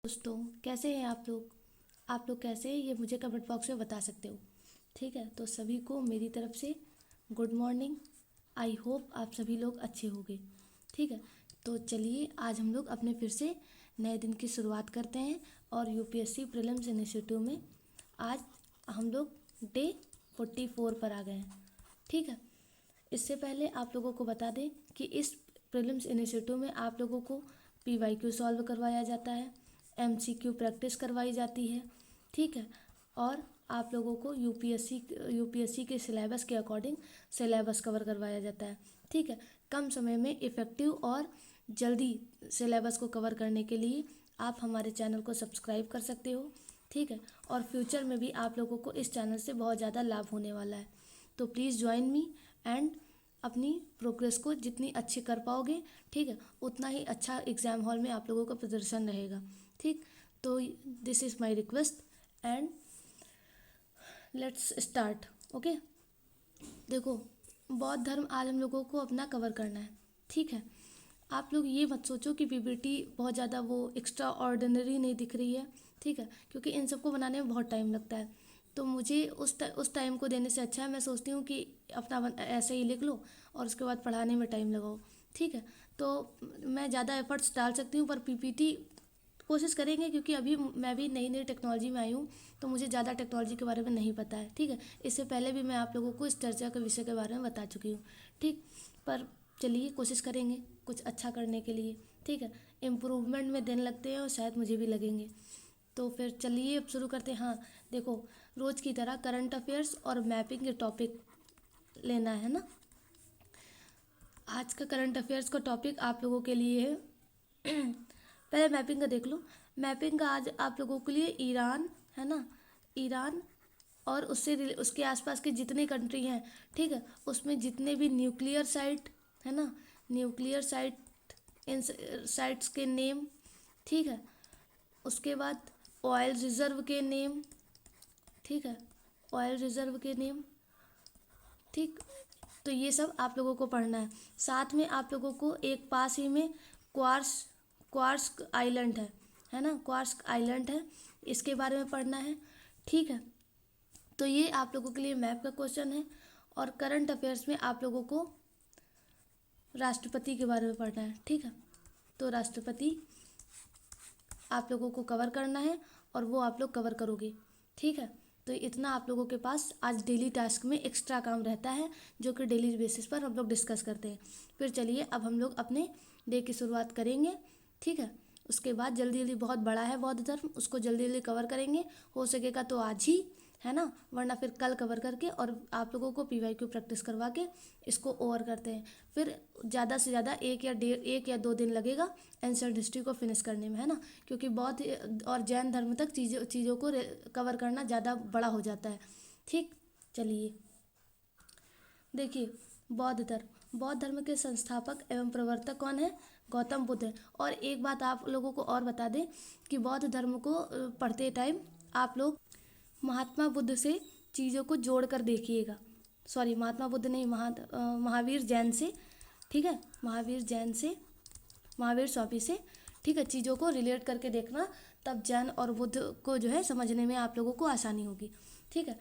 दोस्तों, कैसे हैं आप लोग कैसे हैं ये मुझे कमेंट बॉक्स में बता सकते हो। ठीक है, तो सभी को मेरी तरफ से गुड मॉर्निंग। आई होप आप सभी लोग अच्छे होंगे। ठीक है, तो चलिए आज हम लोग अपने फिर से नए दिन की शुरुआत करते हैं और यूपीएससी प्रीलिम्स इनिशिएटिव में आज हम लोग डे 44 पर आ गए हैं। ठीक है, इससे पहले आप लोगों को बता दें कि इस प्रीलिम्स इनिशिएटिव में आप लोगों को पीवाईक्यू सॉल्व करवाया जाता है, एमसीक्यू प्रैक्टिस करवाई जाती है। ठीक है, और आप लोगों को यूपीएससी के सिलेबस के अकॉर्डिंग सिलेबस कवर करवाया जाता है। ठीक है, कम समय में इफ़ेक्टिव और जल्दी सिलेबस को कवर करने के लिए आप हमारे चैनल को सब्सक्राइब कर सकते हो। ठीक है, और फ्यूचर में भी आप लोगों को इस चैनल से बहुत ज़्यादा लाभ होने वाला है। तो प्लीज़ ज्वाइन मी एंड अपनी प्रोग्रेस को जितनी अच्छी कर पाओगे, ठीक है, उतना ही अच्छा एग्ज़ाम हॉल में आप लोगों का प्रदर्शन रहेगा। ठीक, तो this is my request and let's start. Okay, देखो, बौद्ध धर्म आज हम लोगों को अपना कवर करना है। ठीक है, आप लोग ये मत सोचो कि पीपीटी बहुत ज़्यादा वो एक्स्ट्रा ऑर्डिनरी नहीं दिख रही है। ठीक है, क्योंकि इन सबको बनाने में बहुत टाइम लगता है। तो मुझे उस टाइम को देने से अच्छा है, मैं सोचती हूँ कि अपना ऐसे ही लिख लो और उसके बाद पढ़ाने में टाइम लगाओ। ठीक है, तो मैं ज़्यादा एफर्ट्स डाल सकती हूँ, पर पीपीटी कोशिश करेंगे, क्योंकि अभी मैं भी नई नई टेक्नोलॉजी में आई हूँ, तो मुझे ज़्यादा टेक्नोलॉजी के बारे में नहीं पता है। ठीक है, इससे पहले भी मैं आप लोगों को इस चर्चा के विषय के बारे में बता चुकी हूँ। ठीक, पर चलिए कोशिश करेंगे कुछ अच्छा करने के लिए। ठीक है, इम्प्रूवमेंट में दिन लगते हैं और शायद मुझे भी लगेंगे। तो फिर चलिए अब शुरू करते हैं। हाँ, देखो, रोज़ की तरह करंट अफेयर्स और मैपिंग के टॉपिक लेना है ना। आज का करंट अफेयर्स का टॉपिक आप लोगों के लिए है पहले मैपिंग का देख लो। मैपिंग का आज आप लोगों के लिए ईरान है ना, ईरान और उसके आसपास के जितने कंट्री हैं, ठीक है, उसमें जितने भी न्यूक्लियर साइट है ना, न्यूक्लियर साइट, इन साइट्स के नेम। ठीक है, उसके बाद ऑयल रिजर्व के नेम। ठीक है, ऑयल रिजर्व के नेम। ठीक, तो ये सब आप लोगों को पढ़ना है। साथ में आप लोगों को एक पास ही में क्वार्स क्वार्स्क आइलैंड है ना, क्वार्स्क आइलैंड है, इसके बारे में पढ़ना है। ठीक है, तो ये आप लोगों के लिए मैप का क्वेश्चन है। और करंट अफेयर्स में आप लोगों को राष्ट्रपति के बारे में पढ़ना है। ठीक है, तो राष्ट्रपति आप लोगों को कवर करना है और वो आप लोग कवर करोगे। ठीक है, तो इतना आप लोगों के पास आज डेली टास्क में एक्स्ट्रा काम रहता है, जो कि डेली बेसिस पर हम लोग डिस्कस करते हैं। फिर चलिए अब हम लोग अपने डे की शुरुआत करेंगे। ठीक है, उसके बाद जल्दी जल्दी, बहुत बड़ा है बौद्ध धर्म, उसको जल्दी जल्दी कवर करेंगे, हो सकेगा तो आज ही, है ना, वरना फिर कल कवर करके और आप लोगों को पीवाईक्यू प्रैक्टिस करवा के इसको ओवर करते हैं। फिर ज़्यादा से ज़्यादा एक या दो दिन लगेगा एंशिएंट हिस्ट्री को फिनिश करने में, है ना, क्योंकि बौद्ध और जैन धर्म तक चीज़ों को कवर करना ज़्यादा बड़ा हो जाता है। ठीक, चलिए देखिए, बौद्ध धर्म के संस्थापक एवं प्रवर्तक कौन है? गौतम बुद्ध है। और एक बात आप लोगों को और बता दें कि बौद्ध धर्म को पढ़ते टाइम आप लोग महात्मा बुद्ध से चीज़ों को जोड़ कर देखिएगा। सॉरी, महात्मा बुद्ध नहीं, महावीर जैन से। ठीक है, महावीर स्वामी से। ठीक है, चीज़ों को रिलेट करके देखना, तब जैन और बुद्ध को जो है समझने में आप लोगों को आसानी होगी। ठीक है,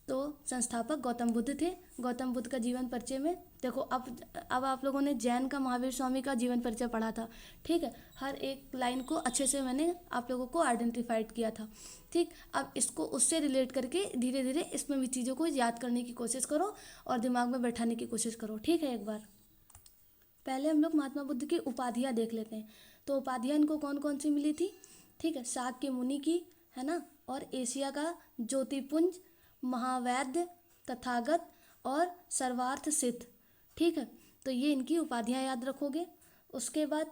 तो संस्थापक गौतम बुद्ध थे। गौतम बुद्ध का जीवन परिचय में देखो, अब आप लोगों ने जैन का महावीर स्वामी का जीवन परिचय पढ़ा था। ठीक है, हर एक लाइन को अच्छे से मैंने आप लोगों को आइडेंटिफाइड किया था। ठीक, अब इसको उससे रिलेट करके धीरे धीरे इसमें भी चीज़ों को याद करने की कोशिश करो और दिमाग में बैठाने की कोशिश करो। ठीक है, एक बार पहले हम लोग महात्मा बुद्ध की उपाधियाँ देख लेते हैं। तो उपाधियाँ इनको कौन कौन सी मिली थी? ठीक है, शाक्य मुनि की, है ना, और एशिया का ज्योतिपुंज, महावैद्य, तथागत और सर्वार्थ सिद्ध। ठीक है, तो ये इनकी उपाधियाँ याद रखोगे। उसके बाद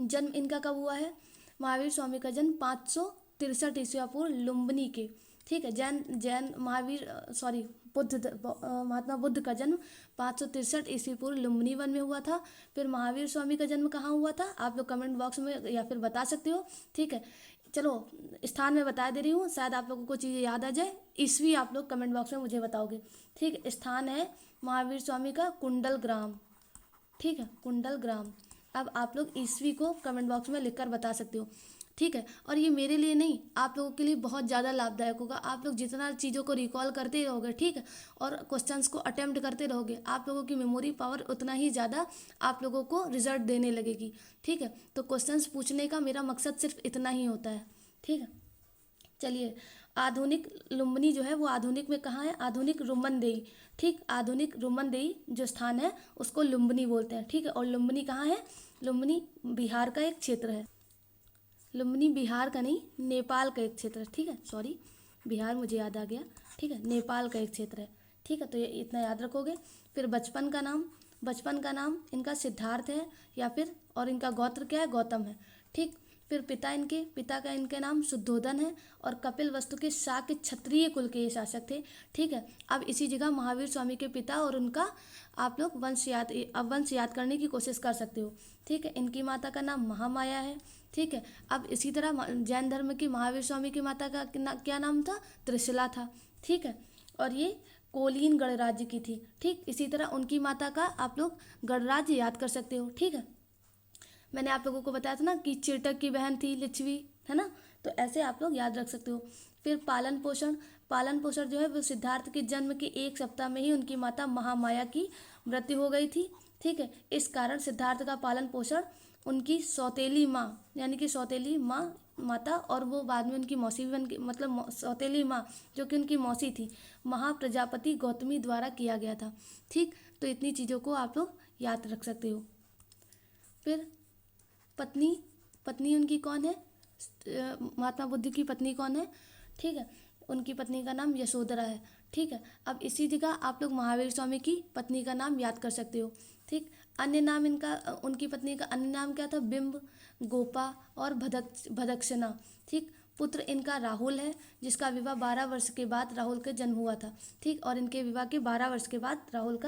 जन्म इनका कब हुआ है? महावीर स्वामी का जन्म 563 ईस्वी पूर्व लुम्बिनी के। ठीक है, जैन महावीर सॉरी महात्मा बुद्ध का जन्म 563 ईस्वी पूर्व लुम्बिनी वन में हुआ था। फिर महावीर स्वामी का जन्म कहाँ हुआ था? आप लोग कमेंट बॉक्स में या फिर बता सकते हो। ठीक है, चलो स्थान में बता दे रही हूँ, शायद आप लोगों को चीज़ें याद आ जाए। ईस्वी आप लोग कमेंट बॉक्स में मुझे बताओगे। ठीक, स्थान है महावीर स्वामी का कुंडल ग्राम। ठीक है, कुंडल ग्राम। अब आप लोग ईस्वी को कमेंट बॉक्स में लिखकर बता सकते हो, ठीक है। और ये मेरे लिए नहीं, आप लोगों के लिए बहुत ज़्यादा लाभदायक होगा। आप लोग जितना चीज़ों को रिकॉल करते रहोगे, ठीक है, और क्वेश्चंस को अटेम्प्ट करते रहोगे, आप लोगों की मेमोरी पावर उतना ही ज़्यादा आप लोगों को रिजल्ट देने लगेगी, ठीक है। तो क्वेश्चंस पूछने का मेरा मकसद सिर्फ इतना ही होता है, ठीक है। चलिए, आधुनिक लुम्बिनी जो है वो आधुनिक में कहाँ है? आधुनिक रुमनदेही, ठीक। आधुनिक रुमनदेही जो स्थान है उसको लुम्बिनी बोलते हैं, ठीक है। और लुम्बिनी कहाँ है? लुम्बिनी बिहार का एक क्षेत्र है। लुम्बिनी बिहार का नहीं, नेपाल का एक क्षेत्र है, ठीक है। सॉरी, बिहार मुझे याद आ गया, ठीक है। नेपाल का एक क्षेत्र है, ठीक है। तो ये इतना याद रखोगे। फिर बचपन का नाम इनका सिद्धार्थ है, या फिर और इनका गोत्र क्या है? गौतम है, ठीक। फिर पिता का इनके नाम शुद्धोधन है, और कपिल वस्तु के शाक्य क्षत्रिय कुल के ये शासक थे, ठीक है। अब इसी जगह महावीर स्वामी के पिता और उनका आप लोग वंश याद करने की कोशिश कर सकते हो, ठीक है। इनकी माता का नाम महामाया है, ठीक है। अब इसी तरह जैन धर्म की महावीर स्वामी की माता का क्या नाम था? त्रिशला था, ठीक है। और ये कोलीन गणराज्य की थी, ठीक। इसी तरह उनकी माता का आप लोग गणराज्य याद कर सकते हो, ठीक है। मैंने आप लोगों को बताया था ना कि चिरटक की बहन थी लिच्छवी, है ना। तो ऐसे आप लोग याद रख सकते हो। फिर पालन पोषण जो है वो सिद्धार्थ के जन्म के 1 सप्ताह में ही उनकी माता महामाया की मृत्यु हो गई थी, ठीक है। इस कारण सिद्धार्थ का पालन पोषण उनकी सौतेली माँ, यानी कि सौतेली माता, और वो बाद में उनकी मौसी भी बन गई, मतलब सौतेली माँ जो कि उनकी मौसी थी, महाप्रजापति गौतमी द्वारा किया गया था, ठीक। तो इतनी चीज़ों को आप लोग याद रख सकते हो। फिर पत्नी उनकी कौन है? महात्मा बुद्ध की पत्नी कौन है? ठीक है, उनकी पत्नी का नाम यशोधरा है, ठीक है। अब इसी जगह आप लोग महावीर स्वामी की पत्नी का नाम याद कर सकते हो, ठीक। अन्य नाम उनकी पत्नी का अन्य नाम क्या था? बिंब, गोपा और भदक्षना, ठीक। पुत्र इनका राहुल है, जिसका विवाह 12 वर्ष के बाद राहुल का जन्म हुआ था, ठीक। और इनके विवाह के 12 वर्ष के बाद राहुल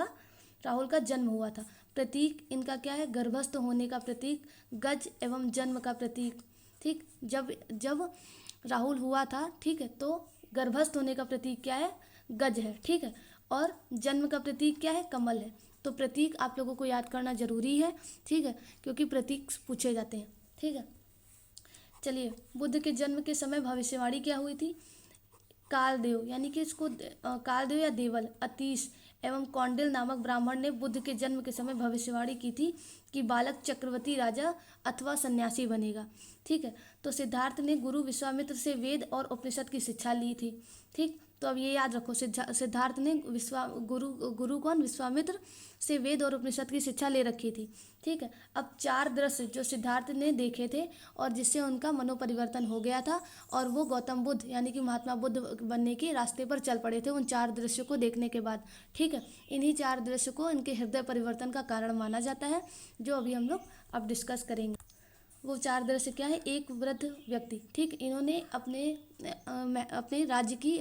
का जन्म हुआ था। प्रतीक इनका क्या है? गर्भस्थ होने का प्रतीक, गज एवं जन्म का प्रतीक, ठीक। जब राहुल हुआ था, ठीक है, तो गर्भस्थ होने का प्रतीक क्या है? गज है, ठीक है। और जन्म का प्रतीक क्या है? कमल है। तो प्रतीक आप लोगों को याद करना जरूरी है, ठीक है, क्योंकि प्रतीक पूछे जाते हैं, ठीक है। चलिए, बुद्ध के जन्म के समय भविष्यवाणी क्या हुई थी? कालदेव, यानी कि इसको कालदेव या देवल, अतीश एवं कौंडिल नामक ब्राह्मण ने बुद्ध के जन्म के समय भविष्यवाणी की थी कि बालक चक्रवर्ती राजा अथवा सन्यासी बनेगा, ठीक है। तो सिद्धार्थ ने गुरु विश्वामित्र से वेद और उपनिषद की शिक्षा ली थी, ठीक। तो अब ये याद रखो, सिद्धार्थ ने गुरु कौन? विश्वामित्र से वेद और उपनिषद की शिक्षा ले रखी थी, ठीक है। अब 4 दृश्य जो सिद्धार्थ ने देखे थे और जिससे उनका मनोपरिवर्तन हो गया था, और वो गौतम बुद्ध यानी कि महात्मा बुद्ध बनने के रास्ते पर चल पड़े थे उन 4 दृश्यों को देखने के बाद, ठीक है। इन्हीं 4 दृश्य को इनके हृदय परिवर्तन का कारण माना जाता है, जो अभी हम लोग अब डिस्कस करेंगे। वो 4 दृश्य क्या है? एक वृद्ध व्यक्ति, ठीक। इन्होंने अपने राज्य की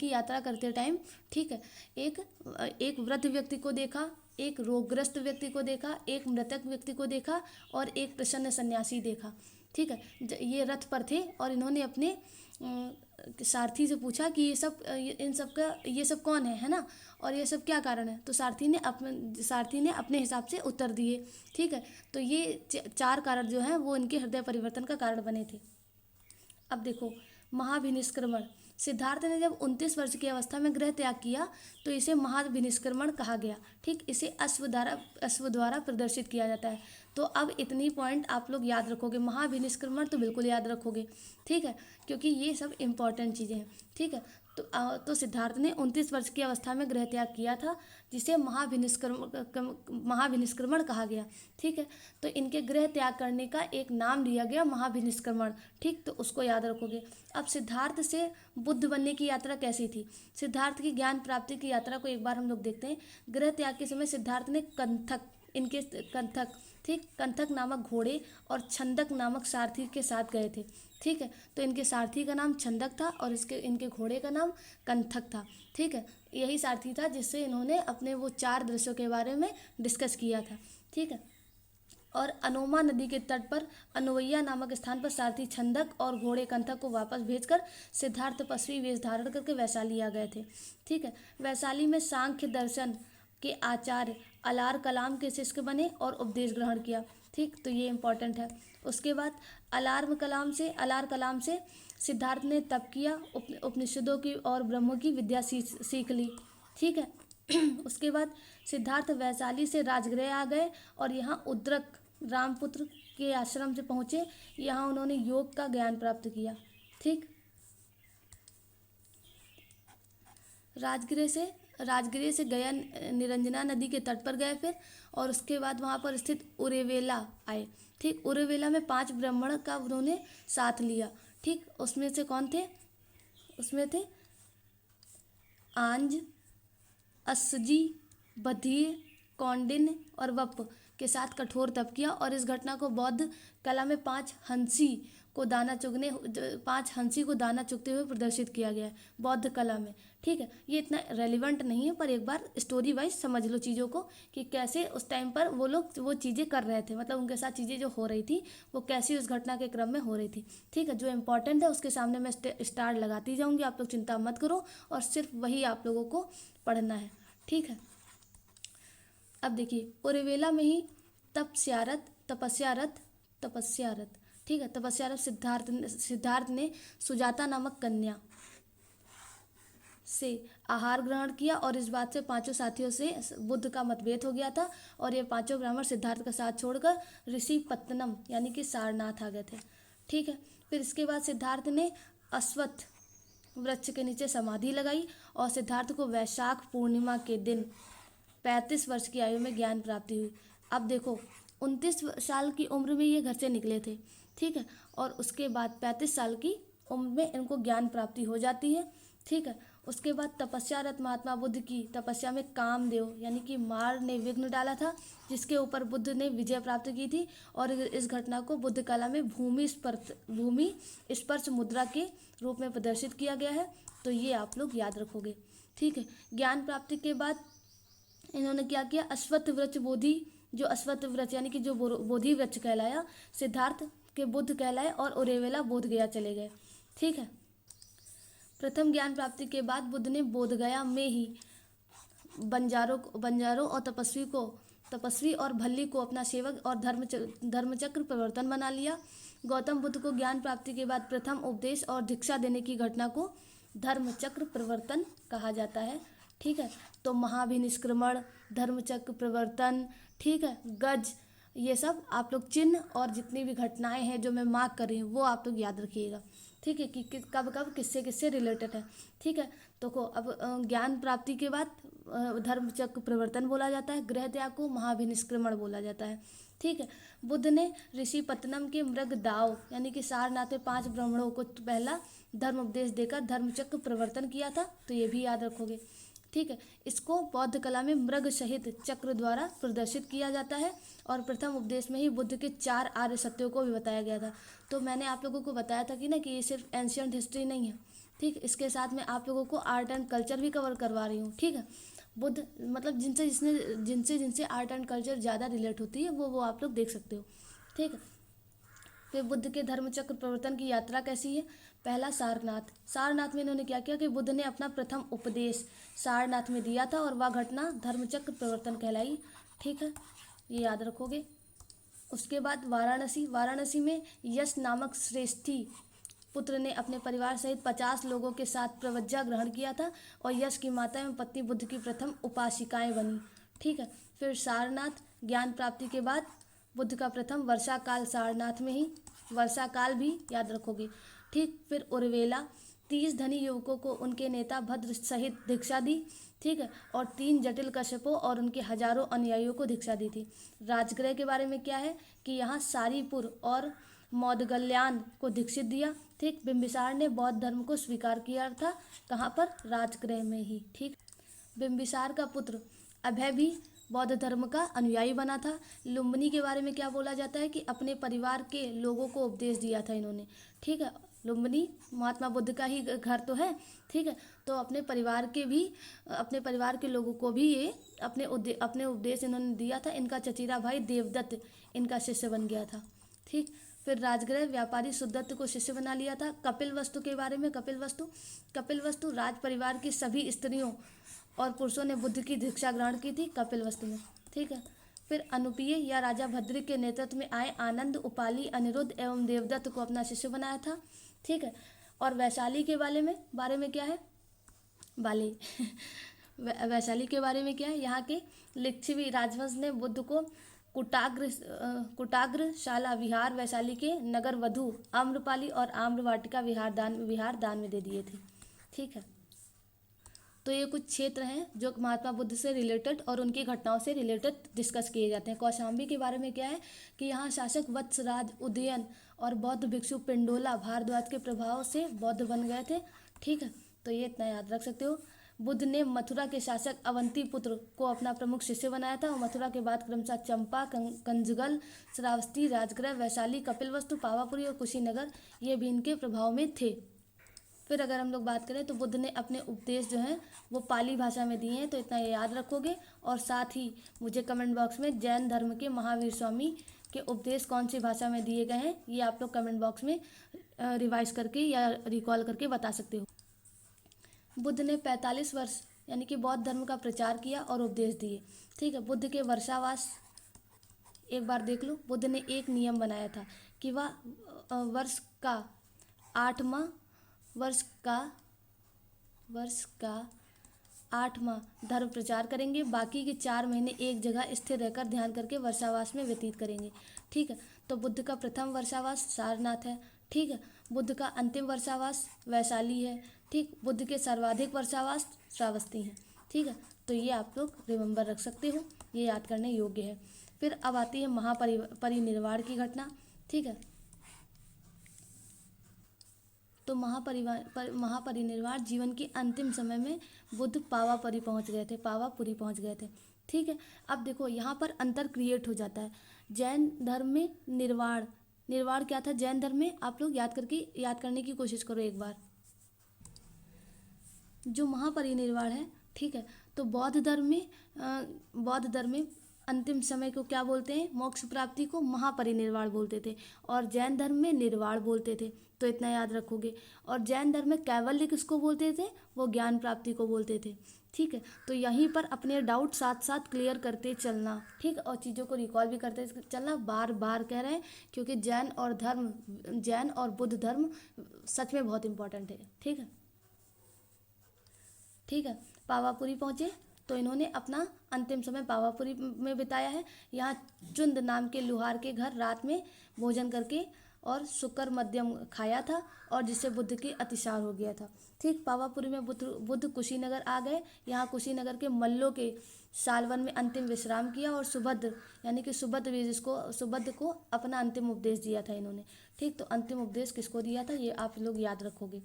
यात्रा करते टाइम, ठीक है, एक वृद्ध व्यक्ति को देखा, एक रोगग्रस्त व्यक्ति को देखा, एक मृतक व्यक्ति को देखा और एक प्रसन्न सन्यासी देखा, ठीक है। ये रथ पर थे और इन्होंने अपने सारथी से पूछा कि ये सब कौन है ना, और ये सब क्या कारण है? तो सारथी ने अपने हिसाब से उत्तर दिए, ठीक है। तो ये 4 कारण जो हैं वो इनके हृदय परिवर्तन का कारण बने थे। अब देखो, महाभिनिष्क्रमण, सिद्धार्थ ने जब 29 वर्ष की अवस्था में गृह त्याग किया तो इसे महाभिनिष्क्रमण कहा गया, ठीक। इसे अश्व द्वारा प्रदर्शित किया जाता है। तो अब इतनी पॉइंट आप लोग याद रखोगे, महाभिनिष्क्रमण तो बिल्कुल याद रखोगे, ठीक है, क्योंकि ये सब इम्पॉर्टेंट चीज़ें हैं, ठीक है। तो सिद्धार्थ ने 29 वर्ष की अवस्था में गृह त्याग किया था, जिसे महाभिनिष्क्रमण कहा गया, ठीक है। तो इनके गृह त्याग करने का एक नाम दिया गया महाभिनिष्क्रमण, ठीक। तो उसको याद रखोगे। अब सिद्धार्थ से बुद्ध बनने की यात्रा कैसी थी? सिद्धार्थ की ज्ञान प्राप्ति की यात्रा को एक बार हम लोग देखते हैं। गृह त्याग के समय सिद्धार्थ ने कंथक नामक घोड़े और छंदक नामक सारथी के साथ गए थे, ठीक है। तो इनके सारथी का नाम छंदक था और इनके घोड़े का नाम कंथक था, ठीक है। यही सारथी था जिससे इन्होंने अपने वो 4 दृश्यों के बारे में डिस्कस किया था, ठीक है। और अनोमा नदी के तट पर अनोवैया नामक स्थान पर सारथी छंदक और घोड़े कंथक को वापस भेजकर सिद्धार्थ तपस्वी वेश धारण करके वैशाली आ गए थे, ठीक है। वैशाली में सांख्य दर्शन के आचार्य अलार कलाम के शिष्य बने और उपदेश ग्रहण किया। ठीक, तो ये इम्पोर्टेंट है। उसके बाद अलार कलाम से सिद्धार्थ ने तप किया, उपनिषदों की और ब्रह्मों की विद्या सीख ली। ठीक है। उसके बाद सिद्धार्थ वैशाली से राजगृह आ गए और यहाँ उद्रक रामपुत्र के आश्रम से पहुँचे। यहाँ उन्होंने योग का ज्ञान प्राप्त किया। ठीक, राजगृह से गया निरंजना नदी के तट पर गए फिर, और उसके बाद वहाँ पर स्थित उरेवेला आए। ठीक, उरेवेला में 5 ब्राह्मण का उन्होंने साथ लिया। ठीक, उसमें से कौन थे? उसमें थे आंज, असजी, बधिर, कौंडिन्य और वप के साथ कठोर तप किया। और इस घटना को बौद्ध कला में 5 हंसी को दाना चुगते हुए प्रदर्शित किया गया है बौद्ध कला में। ठीक है, ये इतना रेलिवेंट नहीं है, पर एक बार स्टोरी वाइज समझ लो चीज़ों को कि कैसे उस टाइम पर वो लोग वो चीज़ें कर रहे थे, मतलब उनके साथ चीज़ें जो हो रही थी वो कैसी उस घटना के क्रम में हो रही थी। ठीक है, जो इम्पोर्टेंट है उसके सामने मैं स्टार लगाती जाऊँगी, आप लोग चिंता मत करो, और सिर्फ वही आप लोगों को पढ़ना है। ठीक है, अब देखिए उरेवेला में ही तपस्यारत ठीक है, तपस्यारत सिद्धार्थ ने सुजाता नामक कन्या से आहार ग्रहण किया, और इस बात से 5 साथियों से बुद्ध का मतभेद हो गया था, और ये 5 ब्राह्मण सिद्धार्थ का साथ छोड़कर ऋषि पत्तनम यानी कि सारनाथ आ गए थे। ठीक है, फिर इसके बाद सिद्धार्थ ने अश्वत्थ वृक्ष के नीचे समाधि लगाई, और सिद्धार्थ को वैशाख पूर्णिमा के दिन 35 वर्ष की आयु में ज्ञान प्राप्ति हुई। अब देखो 29 साल की उम्र में ये घर से निकले थे। ठीक है, और उसके बाद 35 साल की उम्र में इनको ज्ञान प्राप्ति हो जाती है। ठीक है, उसके बाद तपस्यारत महात्मा बुद्ध की तपस्या में कामदेव यानी कि मार ने विघ्न डाला था, जिसके ऊपर बुद्ध ने विजय प्राप्त की थी, और इस घटना को बुद्ध कला में भूमि स्पर्श मुद्रा के रूप में प्रदर्शित किया गया है। तो ये आप लोग याद रखोगे। ठीक है, ज्ञान प्राप्ति के बाद इन्होंने क्या किया? अश्वत्थ वृक्ष यानी कि जो बोधि वृक्ष कहलाया, सिद्धार्थ के बुद्ध कहलाए, और उरेवेला बोध गया चले गए। ठीक है, प्रथम ज्ञान प्राप्ति के बाद बुद्ध ने बोध गया में ही बंजारों और तपस्वी और भल्ली को अपना सेवक और धर्मचक्र प्रवर्तन बना लिया। गौतम बुद्ध को ज्ञान प्राप्ति के बाद प्रथम उपदेश और दीक्षा देने की घटना को धर्मचक्र प्रवर्तन कहा जाता है। ठीक है, तो महाभिनिष्क्रमण, धर्मचक्र प्रवर्तन, ठीक है, गज, ये सब आप लोग चिन्ह और जितनी भी घटनाएं हैं जो मैं मार्क कर रही हूँ वो आप लोग याद रखिएगा। ठीक है, कि कब कब किससे रिलेटेड है। ठीक है, तो अब ज्ञान प्राप्ति के बाद धर्मचक्र प्रवर्तन बोला जाता है, गृह त्याग को महाभिनिष्क्रमण बोला जाता है। ठीक है, बुद्ध ने ऋषि पत्तनम के मृग दाव यानी कि सारनाथ में 5 ब्राह्मणों को पहला धर्म उपदेश देकर धर्मचक्र प्रवर्तन किया था, तो ये भी याद रखोगे। ठीक है, इसको बौद्ध कला में मृग सहित चक्र द्वारा प्रदर्शित किया जाता है, और प्रथम उपदेश में ही बुद्ध के 4 आर्य सत्यों को भी बताया गया था। तो मैंने आप लोगों को बताया था कि ये सिर्फ एंशियंट हिस्ट्री नहीं है। ठीक, इसके साथ मैं आप लोगों को आर्ट एंड कल्चर भी कवर करवा रही हूँ। ठीक है, बुद्ध मतलब जिनसे आर्ट एंड कल्चर ज़्यादा रिलेट होती है वो आप लोग देख सकते हो। ठीक है, फिर बुद्ध के धर्मचक्र प्रवर्तन की यात्रा कैसी है? पहला सारनाथ में इन्होंने क्या किया कि बुद्ध ने अपना प्रथम उपदेश सारनाथ में दिया था, और वह घटना धर्मचक्र प्रवर्तन कहलाई। ठीक है, ये याद रखोगे। उसके बाद वाराणसी में यश नामक श्रेष्ठी पुत्र ने अपने परिवार सहित 50 लोगों के साथ प्रवज्जा ग्रहण किया था, और यश की माता एवं पत्नी बुद्ध की प्रथम उपासिकाएं बनी। ठीक है, फिर सारनाथ ज्ञान प्राप्ति के बाद बुद्ध का प्रथम वर्षा काल सारनाथ में ही, वर्षा काल भी याद रखोगे। ठीक, फिर उर्वेला 30 धनी युवकों को उनके नेता भद्र सहित दीक्षा दी। ठीक है, और 3 जटिल कश्यपों और उनके हजारों अनुयायियों को दीक्षा दी थी। राजगृह के बारे में क्या है कि यहाँ सारीपुर और मौदगल्यान को दीक्षित दिया। ठीक, बिंबिसार ने बौद्ध धर्म को स्वीकार किया था, कहाँ पर? राजगृह में ही। ठीक, बिंबिसार का पुत्र अभय भी बौद्ध धर्म का अनुयायी बना था। लुम्बिनी के बारे में क्या बोला जाता है कि अपने परिवार के लोगों को उपदेश दिया था इन्होंने। ठीक है, लुम्बिनी महात्मा बुद्ध का ही घर तो है। ठीक है, तो अपने परिवार के लोगों को भी ये अपने उपदेश इन्होंने दिया था। इनका चचेरा भाई देवदत्त इनका शिष्य बन गया था। ठीक, फिर राजगृह व्यापारी सुदत्त को शिष्य बना लिया था। कपिलवस्तु के बारे में, कपिलवस्तु राज परिवार की सभी स्त्रियों और पुरुषों ने बुद्ध की दीक्षा ग्रहण की थी कपिलवस्तु में। ठीक है, फिर अनुपेय या राजा भद्र के नेतृत्व में आए आनंद, उपाली, अनिरुद्ध एवं देवदत्त को अपना शिष्य बनाया था। ठीक है। और वैशाली के बारे में क्या है बाले वैशाली के बारे में क्या है, यहाँ के लिच्छवी राजवंश ने बुद्ध को कुटाग्रशाला विहार वैशाली के नगर वधु आम्रपाली और आम्रवाटिका विहार दान में दे दिए थे। ठीक है। तो ये कुछ क्षेत्र हैं जो महात्मा बुद्ध से रिलेटेड और उनकी घटनाओं से रिलेटेड डिस्कस किए जाते हैं। कौशाम्बी के बारे में क्या है कि यहाँ शासक वत्सराज, उदयन और बौद्ध भिक्षु पिंडोला भारद्वाज के प्रभाव से बौद्ध बन गए थे। ठीक है। तो ये इतना याद रख सकते हो। बुद्ध ने मथुरा के शासक अवंतीपुत्र को अपना प्रमुख शिष्य बनाया था और मथुरा के बाद क्रमशः चंपा, कंजगल, श्रावस्ती, राजगृह, वैशाली, कपिलवस्तु, पावापुरी और कुशीनगर ये भी इनके प्रभाव में थे। फिर अगर हम लोग बात करें तो बुद्ध ने अपने उपदेश जो हैं वो पाली भाषा में दिए हैं, तो इतना ये याद रखोगे। और साथ ही मुझे कमेंट बॉक्स में जैन धर्म के महावीर स्वामी के उपदेश कौन सी भाषा में दिए गए हैं ये आप लोग कमेंट बॉक्स में रिवाइज करके या रिकॉल करके बता सकते हो। बुद्ध ने 45 वर्ष यानी कि बौद्ध धर्म का प्रचार किया और उपदेश दिए। ठीक है। बुद्ध के वर्षावास एक बार देख लो। बुद्ध ने एक नियम बनाया था कि वह वर्ष का 8वां धर्म प्रचार करेंगे, बाकी के 4 महीने एक जगह स्थिर रहकर ध्यान करके वर्षावास में व्यतीत करेंगे। ठीक है। तो बुद्ध का प्रथम वर्षावास सारनाथ है। ठीक है। बुद्ध का अंतिम वर्षावास वैशाली है। ठीक। बुद्ध के सर्वाधिक वर्षावास श्रावस्ती हैं। ठीक है। तो ये आप लोग रिमेंबर रख सकते हो, ये याद करने योग्य है। फिर अब आती है महापरिनिर्वाण की घटना। ठीक है। तो महापरिनिर्वाण जीवन के अंतिम समय में बुद्ध पावापुरी पहुंच गए थे। ठीक है। अब देखो यहाँ पर अंतर क्रिएट हो जाता है। जैन धर्म में निर्वाण क्या था जैन धर्म में, आप लोग याद करने की कोशिश करो एक बार। जो महापरिनिर्वाण है, ठीक है, तो बौद्ध धर्म में अंतिम समय को क्या बोलते हैं, मोक्ष प्राप्ति को महापरिनिर्वाण बोलते थे और जैन धर्म में निर्वाण बोलते थे। तो इतना याद रखोगे। और जैन धर्म में कैवल्य किसको बोलते थे, वो ज्ञान प्राप्ति को बोलते थे। ठीक है। तो यहीं पर अपने डाउट साथ साथ क्लियर करते चलना। ठीक। और चीज़ों को रिकॉल भी करते चलना, बार बार कह रहे हैं क्योंकि जैन और बुद्ध धर्म सच में बहुत इंपॉर्टेंट है। ठीक है। ठीक है। पावापुरी पहुँचे तो इन्होंने अपना अंतिम समय पावापुरी में बिताया है। यहाँ चुंद नाम के लुहार के घर रात में भोजन करके और शुक्र मध्यम खाया था और जिससे बुद्ध की अतिसार हो गया था। ठीक। पावापुरी में बुद्ध कुशीनगर आ गए। यहाँ कुशीनगर के मल्लों के सालवन में अंतिम विश्राम किया और सुभद्र यानी कि सुबुद्ध को अपना अंतिम उपदेश दिया था इन्होंने। ठीक। तो अंतिम उपदेश किसको दिया था ये आप लोग याद रखोगे।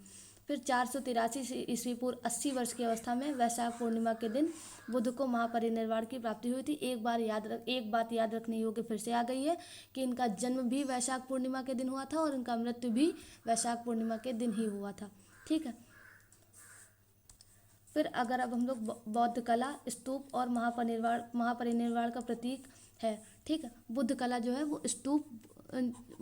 फिर 483 ईस्वी पूर्व 80 वर्ष की अवस्था में वैशाख पूर्णिमा के दिन बुद्ध को महापरिनिर्वाण की प्राप्ति हुई थी। एक बात याद रखने योग्य फिर से आ गई है कि इनका जन्म भी वैशाख पूर्णिमा के दिन हुआ था और इनका मृत्यु भी वैशाख पूर्णिमा के दिन ही हुआ था। ठीक है। फिर अगर अब हम लोग बौद्ध कला, स्तूप और महापरिनिर्वाण का प्रतीक है। ठीक है। बुद्ध कला जो है वो स्तूप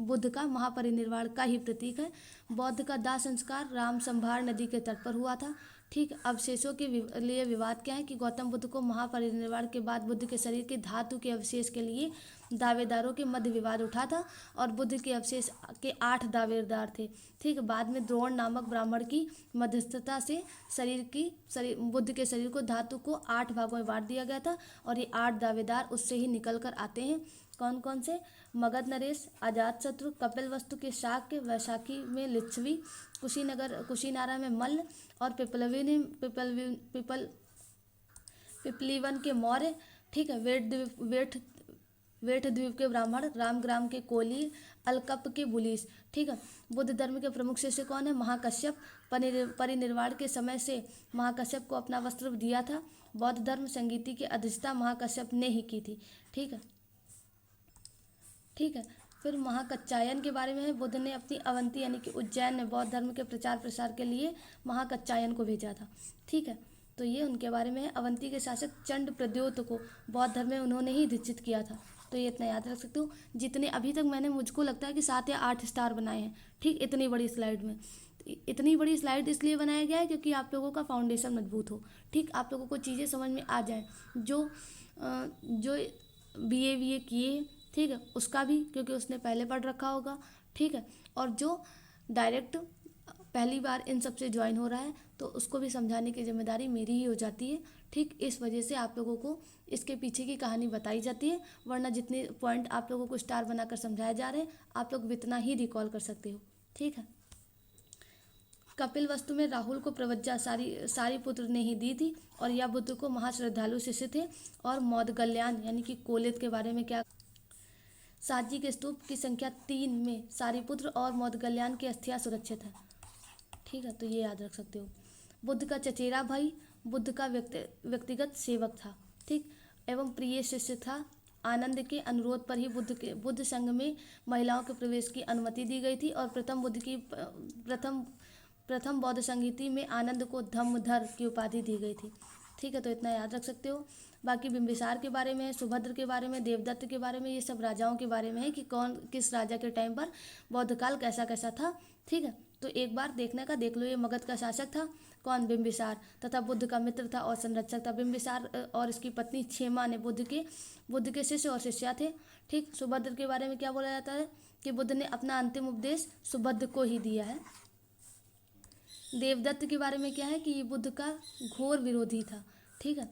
बुद्ध का महापरिनिर्वाण का ही प्रतीक है। बौद्ध का दाह संस्कार रामसंभार नदी के तट पर हुआ था। ठीक। अवशेषों के लिए विवाद क्या है कि गौतम बुद्ध को महापरिनिर्वाण के बाद बुद्ध के शरीर के धातु के अवशेष के लिए दावेदारों के मध्य विवाद उठा था और बुद्ध के अवशेष के 8 दावेदार थे। ठीक। बाद में द्रोण नामक ब्राह्मण की मध्यस्थता से बुद्ध के शरीर को धातु को 8 भागों में बांट दिया गया था और ये 8 दावेदार उससे ही निकल कर आते हैं। कौन कौन से, मगध नरेश, अजातशत्रु, कपिलवस्तु के शाक्य, वैशाखी में लिच्छवी, कुशीनारा में मल्ल और पिपलीवन के मौर्य। ठीक है। वेठ द्वीप के ब्राह्मण, रामग्राम के कोली, अलकप के बुलीस। ठीक है। बुद्ध धर्म के प्रमुख शिष्य कौन है, महाकश्यप। परिनिर्वाण के समय से महाकश्यप को अपना वस्त्र दिया था। बौद्ध धर्म संगीति की अधिष्ठता महाकश्यप ने ही की थी। ठीक है। ठीक है। फिर महाकच्चायन के बारे में है। बुद्ध ने अपनी अवंती यानी कि उज्जैन में बौद्ध धर्म के प्रचार प्रसार के लिए महाकच्चायन को भेजा था। ठीक है। तो ये उनके बारे में है। अवंती के शासक चंड प्रद्योत को बौद्ध धर्म में उन्होंने ही दीक्षित किया था। तो ये इतना याद रख सकते हो। जितने अभी तक मैंने मुझको लगता है कि 7 या 8 स्टार बनाए हैं। ठीक। इतनी बड़ी स्लाइड में, इतनी बड़ी स्लाइड इसलिए बनाया गया है क्योंकि आप लोगों का फाउंडेशन मजबूत हो। ठीक। आप लोगों को चीज़ें समझ में आ जाएं जो BA किए, ठीक है, उसका भी, क्योंकि उसने पहले पढ़ रखा होगा, ठीक है। और जो डायरेक्ट पहली बार इन सब से ज्वाइन हो रहा है तो उसको भी समझाने की जिम्मेदारी मेरी ही हो जाती है, ठीक। इस वजह से आप लोगों को इसके पीछे की कहानी बताई जाती है, वरना जितने पॉइंट आप लोगों को स्टार बनाकर समझाए जा रहे हैं आप लोग इतना ही रिकॉल कर सकते हो, ठीक है। कपिल वस्तु में राहुल को प्रवज्जा सारी पुत्र ने ही दी थी, और यह बुद्ध को महाश्रद्धालु शिष्य थे। और मौदगल्याण यानी कि कोलित के बारे में क्या, साजी के स्तूप की संख्या 3 में सारीपुत्र और मौदगल्याण की अस्थियां सुरक्षित है, ठीक है, तो ये याद रख सकते हो। बुद्ध का चचेरा भाई बुद्ध का व्यक्तिगत सेवक था, ठीक, एवं प्रिय शिष्य था। आनंद के अनुरोध पर ही बुद्ध संघ में महिलाओं के प्रवेश की अनुमति दी गई थी, और प्रथम बौद्ध संगीति में आनंद को धम्मधर की उपाधि दी गई थी, ठीक है, तो इतना याद रख सकते हो। बाकी बिंबिसार के बारे में, सुभद्र के बारे में, देवदत्त के बारे में, ये सब राजाओं के बारे में है कि कौन किस राजा के टाइम पर बौद्ध काल कैसा कैसा था, ठीक है। तो एक बार देखने का देख लो, ये मगध का शासक था कौन, बिंबिसार, तथा बुद्ध का मित्र था और संरक्षक था। बिंबिसार और इसकी पत्नी क्षेमा ने बुद्ध के शिष्य और शिष्या थे, ठीक। सुभद्र के बारे में क्या बोला जाता है कि बुद्ध ने अपना अंतिम उपदेश सुभद्र को ही दिया है। देवदत्त के बारे में क्या है कि ये बुद्ध का घोर विरोधी था, ठीक है।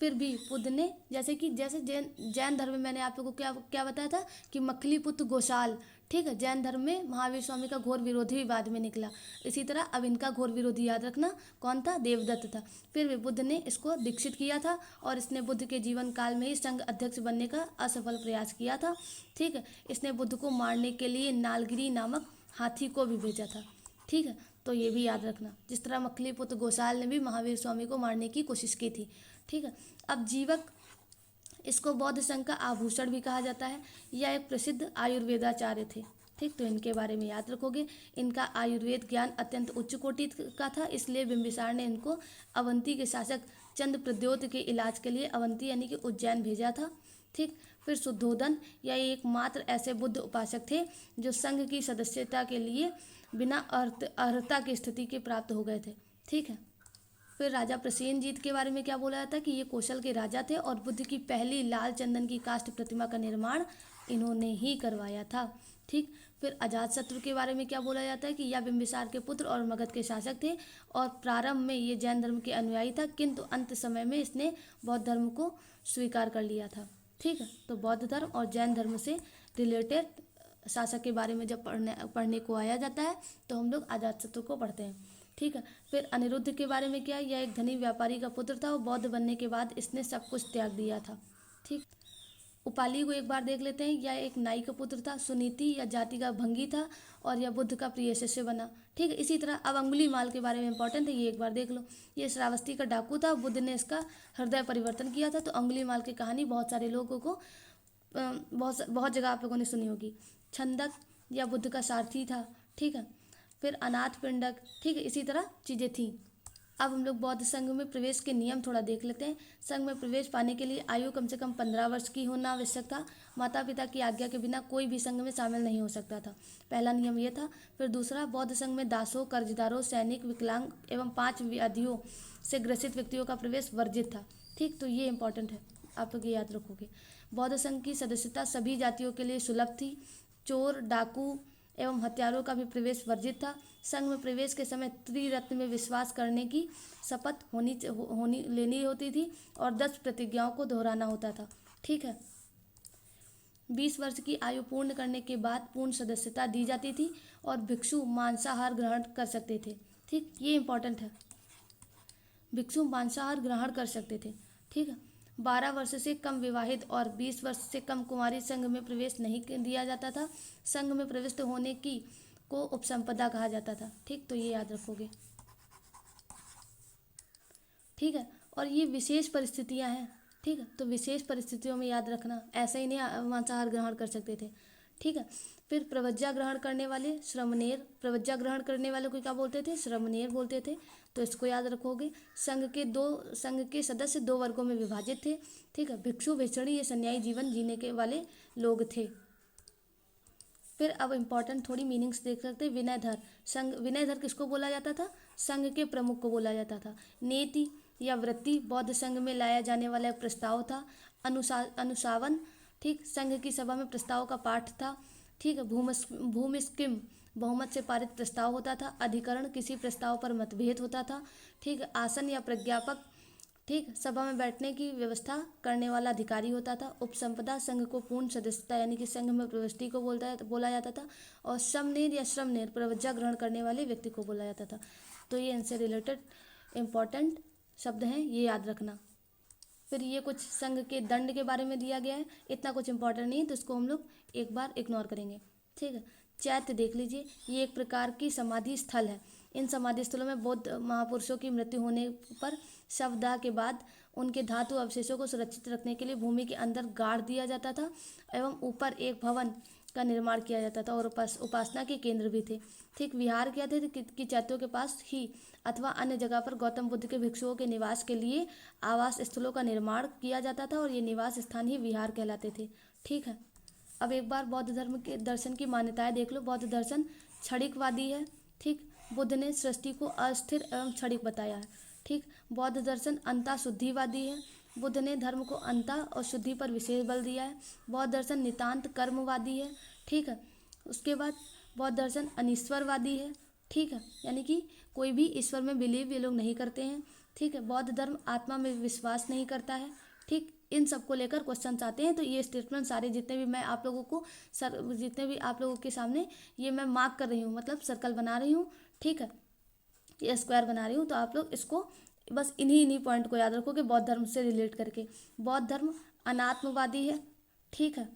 फिर भी बुद्ध ने जैसे जैन धर्म में मैंने आप लोगों को क्या क्या बताया था कि मखली पुत्र गोशाल, ठीक है, जैन धर्म में महावीर स्वामी का घोर विरोधी भी बाद में निकला। इसी तरह अब इनका घोर विरोधी याद रखना कौन था, देवदत्त था। फिर भी बुद्ध ने इसको दीक्षित किया था, और इसने बुद्ध के जीवन काल में ही संघ अध्यक्ष बनने का असफल प्रयास किया था, ठीक है। इसने बुद्ध को मारने के लिए नालगिरी नामक हाथी को भी भेजा था, ठीक है, तो ये भी याद रखना। जिस तरह मखली पुत्र गोसाल ने भी महावीर स्वामी को मारने की कोशिश की थी, ठीक है। अब जीवक, इसको बौद्ध संघ का आभूषण भी कहा जाता है। यह एक प्रसिद्ध आयुर्वेदाचार्य थे, ठीक, तो इनके बारे में याद रखोगे। इनका आयुर्वेद ज्ञान अत्यंत उच्च कोटि का था, इसलिए बिंबिसार ने इनको अवंती के शासक चंद्रप्रद्योत के इलाज के लिए अवंती यानी कि उज्जैन भेजा था, ठीक। फिर शुद्धोधन, यह एकमात्र ऐसे बुद्ध उपासक थे जो संघ की सदस्यता के लिए बिना अर्हता की स्थिति के प्राप्त हो गए थे, ठीक है। फिर राजा प्रसेनजीत के बारे में क्या बोला जाता है कि ये कौशल के राजा थे, और बुद्ध की पहली लाल चंदन की काष्ठ प्रतिमा का निर्माण इन्होंने ही करवाया था, ठीक। फिर अजातशत्रु के बारे में क्या बोला जाता है कि यह बिंबिसार के पुत्र और मगध के शासक थे, और प्रारंभ में ये जैन धर्म के अनुयायी था, किंतु अंत समय में इसने बौद्ध धर्म को स्वीकार कर लिया था, ठीक है। तो बौद्ध धर्म और जैन धर्म से रिलेटेड शासक के बारे में जब पढ़ने को आया जाता है तो हम लोग अजातशत्रु को पढ़ते हैं, ठीक है। फिर अनिरुद्ध के बारे में क्या, यह एक धनी व्यापारी का पुत्र था, और बौद्ध बनने के बाद इसने सब कुछ त्याग दिया था, ठीक। उपाली को एक बार देख लेते हैं। यह एक नाई का पुत्र था, सुनीति या जाति का भंगी था, और यह बुद्ध का प्रिय शिष्य बना, ठीक है। इसी तरह अब अंगुलीमाल के बारे में इंपॉर्टेंट है, ये एक बार देख लो। ये श्रावस्ती का डाकू था, बुद्ध ने इसका हृदय परिवर्तन किया था। तो अंगुलीमाल की कहानी बहुत सारे लोगों को बहुत जगह आप लोगों ने सुनी होगी। छंदक या बुद्ध का सारथी था, ठीक है। फिर अनाथ पिंडक, ठीक है, इसी तरह चीज़ें थीं। अब हम लोग बौद्ध संघ में प्रवेश के नियम थोड़ा देख लेते हैं। संघ में प्रवेश पाने के लिए आयु कम से कम 15 वर्ष की होना आवश्यक था। माता पिता की आज्ञा के बिना कोई भी संघ में शामिल नहीं हो सकता था, पहला नियम ये था। फिर दूसरा, बौद्ध संघ में दासों, कर्जदारों, सैनिक, विकलांग एवं 5 व्याधियों से ग्रसित व्यक्तियों का प्रवेश वर्जित था, ठीक। तो ये इंपॉर्टेंट है, आप लोग ये याद रखोगे। बौद्ध संघ की सदस्यता सभी जातियों के लिए सुलभ थी। चोर, डाकू एवं हत्यारों का भी प्रवेश वर्जित था। संघ में प्रवेश के समय त्रिरत्न में विश्वास करने की शपथ लेनी होती थी, और 10 प्रतिज्ञाओं को दोहराना होता था, ठीक है। 20 वर्ष की आयु पूर्ण करने के बाद पूर्ण सदस्यता दी जाती थी, और भिक्षु मांसाहार ग्रहण कर सकते थे, ठीक। ये इंपॉर्टेंट है, भिक्षु मांसाहार ग्रहण कर सकते थे, ठीक है। 12 वर्ष से कम विवाहित और 20 वर्ष से कम कुंवारी संघ में प्रवेश नहीं दिया जाता था। संघ में प्रविष्ट होने की को उपसंपदा कहा जाता था, ठीक। तो ये याद रखोगे, ठीक है। और ये विशेष परिस्थितियां हैं, ठीक है, तो विशेष परिस्थितियों में याद रखना, ऐसे ही नहीं मांसाहार ग्रहण कर सकते थे, ठीक है। फिर प्रवज्जा ग्रहण करने वाले श्रमणेर, प्रवज्जा ग्रहण करने वाले को क्या बोलते थे, श्रमणेर बोलते थे, तो इसको याद रखोगे। संघ के सदस्य 2 वर्गों में विभाजित थे, ठीक है। भिक्षु, भिक्षुणी ये संन्यायी जीवन जीने के वाले लोग थे। फिर अब इम्पॉर्टेंट थोड़ी मीनिंग्स देख सकते हैं। विनयधर, संघ विनयधर किसको बोला जाता था, संघ के प्रमुख को बोला जाता था। नेति या वृत्ति बौद्ध संघ में लाया जाने वाला एक प्रस्ताव था। अनुशावन, ठीक, संघ की सभा में प्रस्ताव का पाठ था, ठीक है, भूमिस्किम बहुमत से पारित प्रस्ताव होता था, अधिकरण किसी प्रस्ताव पर मतभेद होता था, ठीक, आसन या प्रज्ञापक, ठीक, सभा में बैठने की व्यवस्था करने वाला अधिकारी होता था, उपसंपदा संघ को पूर्ण सदस्यता यानी कि संघ में प्रविष्टि को बोला जाता था, और समनेर या श्रमनेर प्रवज्जा ग्रहण करने वाले व्यक्ति को बोला जाता था। तो ये इनसे रिलेटेड इम्पॉर्टेंट शब्द हैं, ये याद रखना। फिर ये कुछ संघ के दंड के बारे में दिया गया है, इतना कुछ इंपॉर्टेंट नहीं है, तो इसको हम लोग एक बार इग्नोर करेंगे, ठीक है। चैत्य देख लीजिए, ये एक प्रकार की समाधि स्थल है। इन समाधि स्थलों में बौद्ध महापुरुषों की मृत्यु होने पर शवदाह के बाद उनके धातु अवशेषों को सुरक्षित रखने के लिए भूमि के अंदर गाड़ दिया जाता था एवं ऊपर एक भवन का निर्माण किया जाता था, और उपासना के केंद्र भी थे, ठीक। विहार क्या थे कि चैत्यों के पास ही अथवा अन्य जगह पर गौतम बुद्ध के भिक्षुओं के निवास के लिए आवास स्थलों का निर्माण किया जाता था, और ये निवास स्थान ही विहार कहलाते थे, ठीक है। अब एक बार बौद्ध धर्म के दर्शन की मान्यताएं देख लो। बौद्ध दर्शन क्षणिकवादी है, ठीक। बुद्ध ने सृष्टि को अस्थिर एवं क्षणिक बताया है, ठीक। बौद्ध दर्शन अंता शुद्धिवादी है। बुद्ध ने धर्म को अंता और शुद्धि पर विशेष बल दिया है। बौद्ध दर्शन नितांत कर्मवादी है, ठीक है। उसके बाद बौद्ध दर्शन अनीश्वरवादी है, ठीक है, यानी कि कोई भी ईश्वर में बिलीव ये लोग नहीं करते हैं, ठीक है। बौद्ध धर्म आत्मा में विश्वास नहीं करता है, ठीक। इन सब को लेकर क्वेश्चन आते हैं, तो ये स्टेटमेंट सारे जितने भी मैं आप लोगों को जितने भी आप लोगों के सामने ये मैं मार्क कर रही हूँ, मतलब सर्कल बना रही हूँ, ठीक है, ये स्क्वायर बना रही हूँ, तो आप लोग इसको बस इन्हीं पॉइंट को याद रखो कि बौद्ध धर्म से रिलेट करके। बौद्ध धर्म अनात्मवादी है, ठीक है।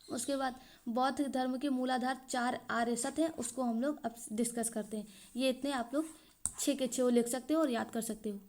उसके बाद बौद्ध धर्म के मूलाधार 4 आर्य सत्य हैं, उसको हम लोग अब डिस्कस करते हैं। ये इतने आप लोग 6 के 6 लिख सकते हो और याद कर सकते हो।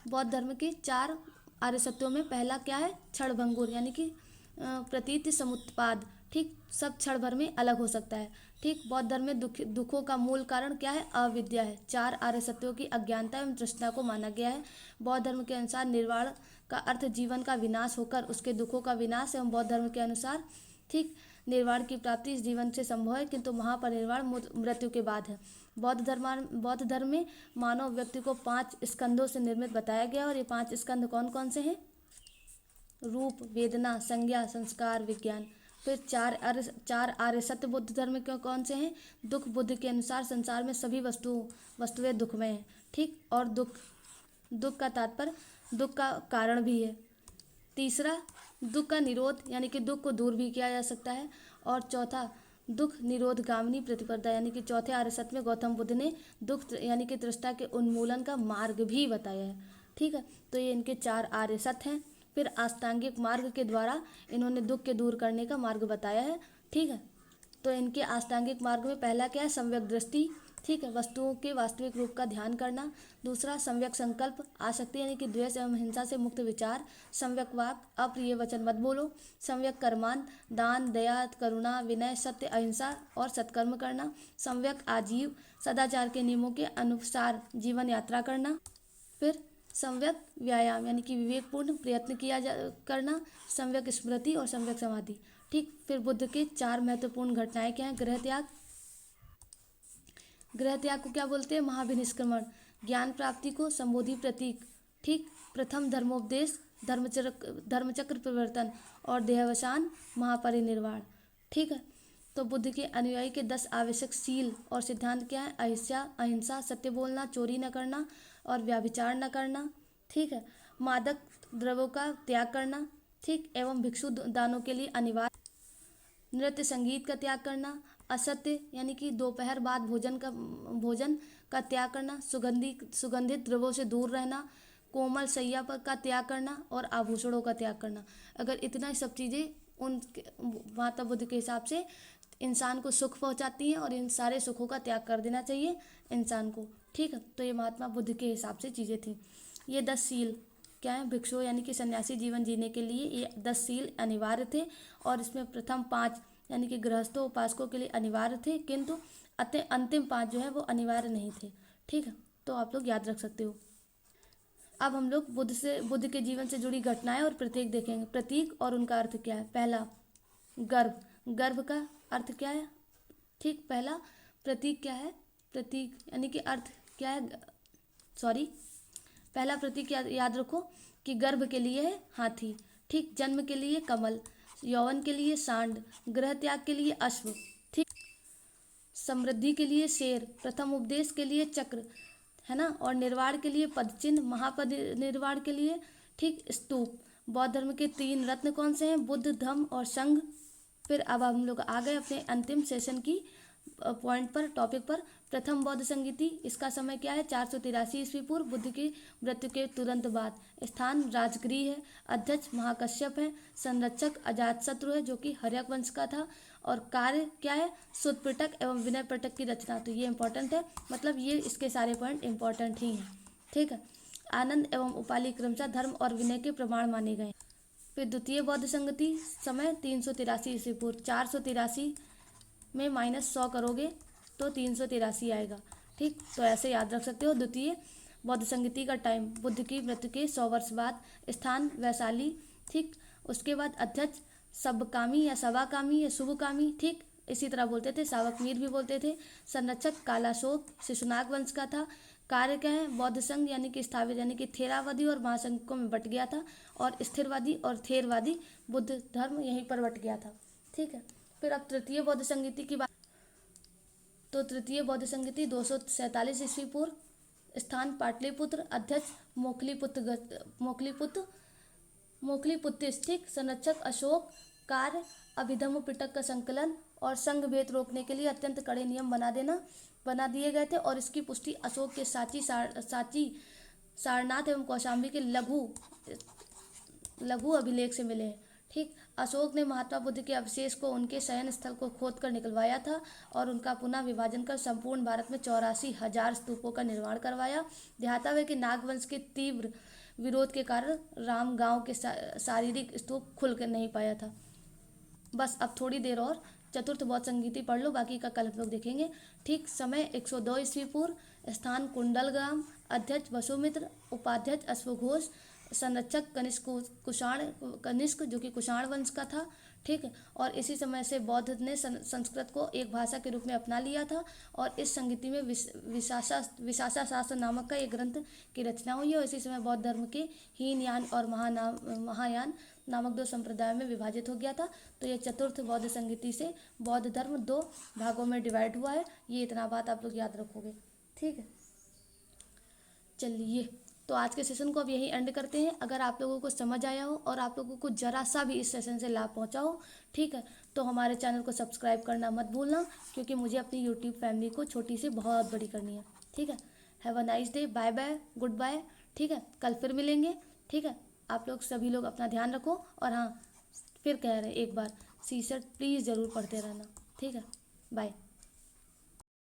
बौद्ध धर्म के 4 आर्य सत्यों में पहला क्या है? क्षणभंगुर, यानी कि प्रतीति समुत्पाद, ठीक, सब क्षण भर में अलग हो सकता है, ठीक। बौद्ध धर्म में दुखों का मूल कारण क्या है? अविद्या है। 4 आर्य सत्यों की अज्ञानता एवं तृष्णा को माना गया है। बौद्ध धर्म के अनुसार निर्वाण का अर्थ जीवन का विनाश होकर उसके दुखों का विनाश एवं बौद्ध धर्म के अनुसार, ठीक, निर्वाण की प्राप्ति इस जीवन से संभव है, किंतु महापरिनिर्वाण मृत्यु के बाद है। बौद्ध धर्म में मानव व्यक्ति को 5 स्कंदों से निर्मित बताया गया, और ये 5 स्कंद कौन कौन से हैं? रूप, वेदना, संज्ञा, संस्कार, विज्ञान। फिर 4 आर्य सत्य बुद्ध धर्म के कौन से हैं? दुख, बुद्ध के अनुसार संसार में सभी वस्तुएं दुखमय हैं, ठीक, और दुख का तात्पर्य दुख का कारण भी है। तीसरा, दुख का निरोध, यानी कि दुख को दूर भी किया जा सकता है। और चौथा, दुख निरोध गामिनी प्रतिपदा, यानी कि चौथे आर्य सत्य में गौतम बुद्ध ने दुख यानी कि तृष्णा के उन्मूलन का मार्ग भी बताया है, ठीक है। तो ये इनके 4 आर्य सत्य हैं। फिर आस्तांगिक मार्ग के द्वारा इन्होंने दुख के दूर करने का मार्ग बताया है, ठीक है। तो इनके आस्तांगिक मार्ग में पहला क्या है? सम्यक दृष्टि, ठीक है, वस्तुओं के वास्तविक रूप का ध्यान करना। दूसरा, सम्यक संकल्प, आसक्ति यानी कि द्वेष एवं हिंसा से मुक्त विचार। सम्यक वाक, अप्रिय वचन मत बोलो। सम्यक कर्मांत, दान, दया, करुणा, विनय, सत्य, अहिंसा और सत्कर्म करना। सम्यक आजीव, सदाचार के नियमों के अनुसार जीवन यात्रा करना। फिर सम्यक व्यायाम, यानी कि विवेकपूर्ण प्रयत्न करना। सम्यक स्मृति और सम्यक समाधि, ठीक। फिर बुद्ध के 4 महत्वपूर्ण घटनाएं क्या हैं? गृह त्याग को क्या बोलते हैं? महाभिनिष्क्रमण। ज्ञान प्राप्ति को संबोधि प्रतीक, ठीक। प्रथम धर्मोपदेश, धर्मचक्र परिवर्तन और देहावसान, महापरिनिर्वाण, ठीक है। तो बुद्ध के अनुयायी के 10 आवश्यक सील और सिद्धांत क्या है? अहिंसा, सत्य बोलना, चोरी न करना और व्यभिचार न करना, ठीक है। मादक द्रव्यों का त्याग करना, ठीक, एवं भिक्षु दानों के लिए अनिवार्य। नृत्य संगीत का त्याग करना। असत्य यानी कि दोपहर बाद भोजन का त्याग करना। सुगंधित द्रव्यों से दूर रहना। कोमल शैया पर का त्याग करना और आभूषणों का त्याग करना। अगर इतना सब चीज़ें उन महात्मा बुद्ध के हिसाब से इंसान को सुख पहुंचाती हैं, और इन सारे सुखों का त्याग कर देना चाहिए इंसान को, ठीक है। तो ये महात्मा बुद्ध के हिसाब से चीज़ें थी। ये 10 सील क्या है? भिक्षु यानी कि सन्यासी जीवन जीने के लिए ये 10 सील अनिवार्य थे, और इसमें प्रथम 5 यानी कि गृहस्थों उपासकों के लिए अनिवार्य थे, किंतु अंतिम 5 जो है वो अनिवार्य नहीं थे, ठीक है। तो आप लोग याद रख सकते हो। अब हम लोग बुद्ध के जीवन से जुड़ी घटनाएं और प्रतीक देखेंगे। प्रतीक और उनका अर्थ क्या है? पहला, गर्भ का अर्थ क्या है? ठीक, पहला प्रतीक क्या है? प्रतीक यानी कि अर्थ क्या है? पहला प्रतीक याद रखो कि गर्भ के लिए है हाथी, ठीक, जन्म के लिए कमल, यौवन के लिए सांड, गृह त्याग के लिए अश्व, ठीक, समृद्धि के लिए शेर, प्रथम उपदेश के लिए चक्र, है ना, और निर्वाण के लिए पदचिन्ह, महापद निर्वाण के लिए, ठीक, स्तूप। बौद्ध धर्म के 3 रत्न कौन से हैं? बुद्ध, धम्म और संघ। फिर अब हम लोग आ गए अपने अंतिम सेशन की पॉइंट पर, टॉपिक पर। प्रथम बौद्ध संगीति, इसका समय क्या है? 483 ईस्वी पूर्व, बुद्ध की मृत्यु के तुरंत बाद। स्थान राजगृह है। अध्यक्ष महाकश्यप है। संरक्षक अजातशत्रु है जो कि हर्यक वंश का था। और कार्य क्या है? सुत्त पिटक एवं विनय पिटक की रचना। तो ये इंपॉर्टेंट है, मतलब ये इसके सारे पॉइंट इंपॉर्टेंट ही हैं, ठीक है। आनंद एवं उपालि क्रमशः धर्म और विनय के प्रमाण माने गए। फिर द्वितीय बौद्ध संगति, समय 383 ईस्वी पूर्व। 483 में -100 करोगे तो 383 आएगा, ठीक। तो ऐसे याद रख सकते हो। द्वितीय बौद्ध संगति का टाइम बुद्ध की मृत्यु के 100 वर्ष बाद। स्थान वैशाली, ठीक। उसके बाद अध्यक्ष सबकामी या सवाकामी या शुभकामी, ठीक, इसी तरह बोलते थे, सावक मीर भी बोलते थे। संरक्षक कालाशोक शिशुनाग वंश का था। कार्य क्या है? बौद्ध संघ यानी कि स्थापित, यानी कि थेरावादी और महासंघ में बट गया था, और स्थिरवादी और थेरवादी बुद्ध धर्म यहीं पर बट गया था, ठीक है। फिर अब तृतीय बौद्ध संगति की बात, तो तृतीय बौद्ध संगति 247 ईस्वी पूर्व। स्थान पाटलिपुत्र। अध्यक्ष मोकलीपुत्र, ठीक। संरक्षक अशोक। कार्य अभिधम्म पिटक का संकलन और संघ भेद रोकने के लिए अत्यंत कड़े नियम बना दिए गए थे, और इसकी पुष्टि अशोक के साची सारनाथ एवं कौशाम्बी के लघु अभिलेख से मिले हैं, ठीक। अशोक ने महात्मा बुद्ध के अवशेष को उनके शयन स्थल को खोदकर निकलवाया था, और उनका पुनः विभाजन कर संपूर्ण भारत में 84,000 स्तूपों का निर्माण करवाया। ध्याता है कि नागवंश के तीव्र विरोध के कारण राम गांव के शारीरिक स्तूप खुल कर नहीं पाया था। बस अब थोड़ी देर और चतुर्थ बौद्ध संगीति पढ़ लो, बाकी का कल हम लोग देखेंगे, ठीक। समय 102 ईस्वी पूर्व। स्थान कुंडलग्राम। अध्यक्ष वसुमित्र। उपाध्यक्ष अश्वघोष। संरक्षक कनिष्क जो कि कुषाण वंश का था, ठीक है। और इसी समय से बौद्ध ने संस्कृत को एक भाषा के रूप में अपना लिया था, और इस संगीति में विशासा शास्त्र नामक का एक ग्रंथ की रचना हुई है। और इसी समय बौद्ध धर्म के हीनयान और महायान नामक 2 संप्रदायों में विभाजित हो गया था। तो ये चतुर्थ बौद्ध संगीति से बौद्ध धर्म 2 भागों में डिवाइड हुआ है। ये इतना बात आप लोग याद रखोगे, ठीक है। चलिए, तो आज के सेशन को अब यही एंड करते हैं। अगर आप लोगों को समझ आया हो और आप लोगों को जरा सा भी इस सेशन से लाभ पहुंचा हो, ठीक है, तो हमारे चैनल को सब्सक्राइब करना मत भूलना, क्योंकि मुझे अपनी यूट्यूब फैमिली को छोटी से बहुत बड़ी करनी है, ठीक है। Have a nice day, bye bye, goodbye, ठीक है। कल फिर मिलेंगे, ठीक है। आप लोग सभी लोग अपना ध्यान रखो, और हाँ, फिर कह रहे हैं एक बार, CSET प्लीज़ ज़रूर पढ़ते रहना, ठीक है। बाय।